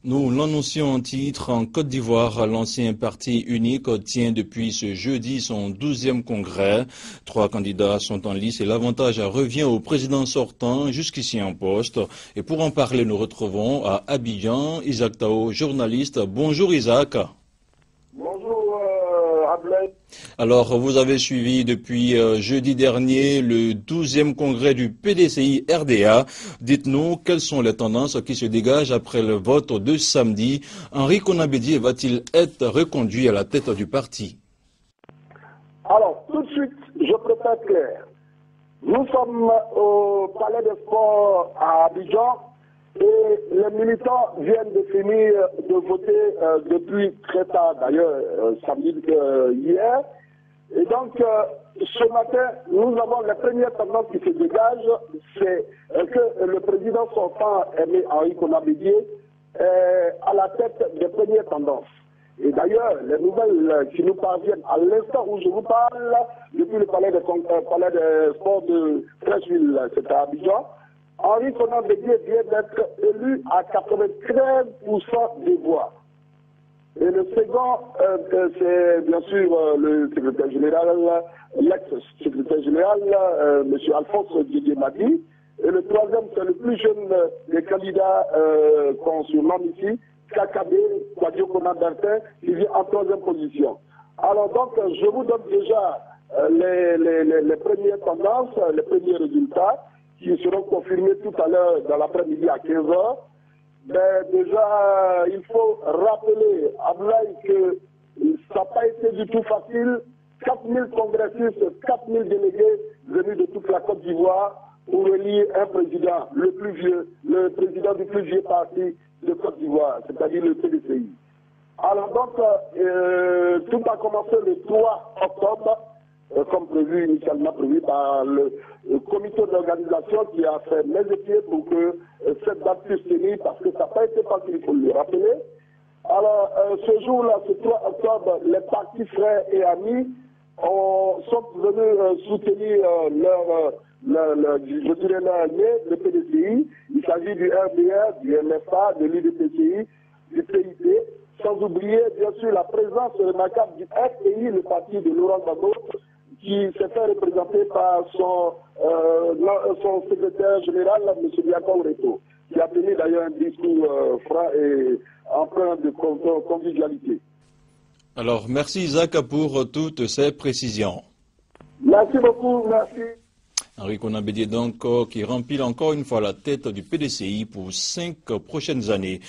Nous l'annoncions en titre, en Côte d'Ivoire, l'ancien parti unique tient depuis ce jeudi son 12e congrès. 3 candidats sont en lice et l'avantage revient au président sortant, jusqu'ici en poste. Et pour en parler, nous retrouvons à Abidjan, Isaac Tao, journaliste. Bonjour Isaac. Bonjour Ablaï. Alors, vous avez suivi depuis jeudi dernier le 12e congrès du PDCI RDA. Dites-nous quelles sont les tendances qui se dégagent après le vote de samedi. Henri Konabedi va-t-il être reconduit à la tête du parti? Alors, tout de suite, je préfère clair. Nous sommes au Palais des Sports à Abidjan et les militants viennent de finir de voter depuis très tard, d'ailleurs, samedi hier. Et donc, ce matin, nous avons les premières tendances qui se dégagent, c'est que le président sortant, Aimé Henri Konabedi, est à la tête des premières tendances. Et d'ailleurs, les nouvelles qui nous parviennent à l'instant où je vous parle, depuis le palais des sports de Fraîcheville, c'est à Abidjan, Henri Konabedi vient d'être élu à 93% des voix. Et le second, c'est bien sûr le secrétaire général, l'ex-secrétaire général, M. Alphonse Didier Madi. Et le troisième, c'est le plus jeune des candidats qu'on surnomme ici, Kakabe Kwadio Konabertin, qui vient en 3e position. Alors donc, je vous donne déjà les premières tendances, les premiers résultats, qui seront confirmés tout à l'heure dans l'après-midi à 15h. Mais déjà, il faut rappeler à Ablaï que ça n'a pas été du tout facile. 4000 congressistes, 4000 délégués venus de toute la Côte d'Ivoire pour élire un président, le plus vieux, le président du plus vieux parti de Côte d'Ivoire, c'est-à-dire le PDCI. Alors donc, tout a commencé le 3 octobre, comme initialement prévu par le comité d'organisation qui a fait mes études pour que cette date puisse tenir, parce que ça n'a pas été facile, il faut le rappeler. Alors, ce jour-là, ce 3 octobre, les partis frères et amis sont venus soutenir le PDCI. Il s'agit du RDR, du MFA, de l'UDPCI, du PIT, sans oublier bien sûr la présence remarquable du FPI, le parti de Laurent Gbagbo, qui s'est fait représenter par son secrétaire général, M. Biakon Reto, qui a tenu d'ailleurs un discours franc et empreint de convivialité. Alors, merci Isaac pour toutes ces précisions. Merci beaucoup, merci. Henri Konabedi donc qui remplit encore une fois la tête du PDCI pour 5 prochaines années.